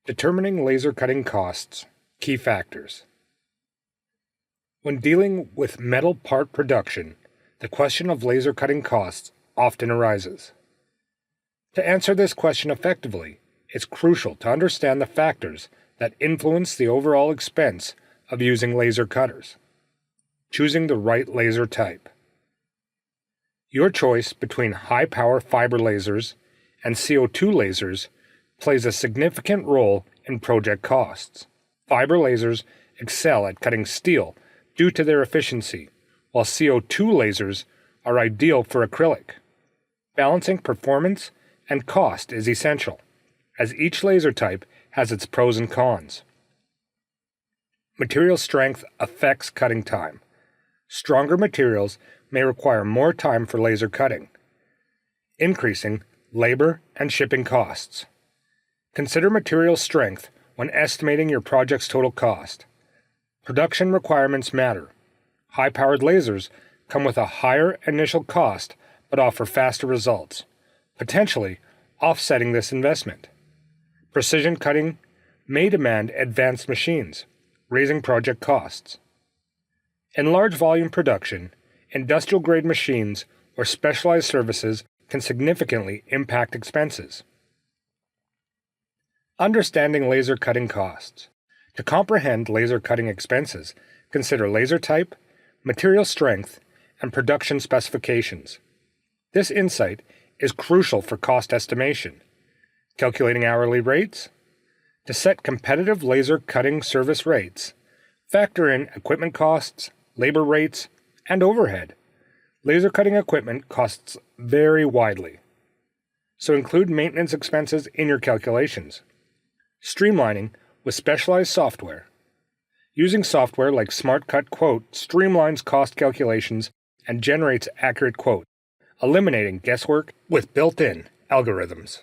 Determining laser cutting costs. Key factors. When dealing with metal part production, the question of laser cutting costs often arises. To answer this question effectively, it's crucial to understand the factors that influence the overall expense of using laser cutters. Choosing the right laser type. Your choice between high-power fiber lasers and CO2 lasers plays a significant role in project costs. Fiber lasers excel at cutting steel due to their efficiency, while CO2 lasers are ideal for acrylic. Balancing performance and cost is essential, as each laser type has its pros and cons. Material strength affects cutting time. Stronger materials may require more time for laser cutting, increasing labor and shipping costs. Consider material strength when estimating your project's total cost. Production requirements matter. High-powered lasers come with a higher initial cost but offer faster results, potentially offsetting this investment. Precision cutting may demand advanced machines, raising project costs. In large volume production, industrial-grade machines or specialized services can significantly impact expenses. Understanding laser cutting costs. To comprehend laser cutting expenses, consider laser type, material strength, and production specifications. This insight is crucial for cost estimation. Calculating hourly rates. To set competitive laser cutting service rates, factor in equipment costs, labor rates, and overhead. Laser cutting equipment costs vary widely, so include maintenance expenses in your calculations. Streamlining with specialized software. Using software like SmartCut Quote streamlines cost calculations and generates accurate quotes, eliminating guesswork with built-in algorithms.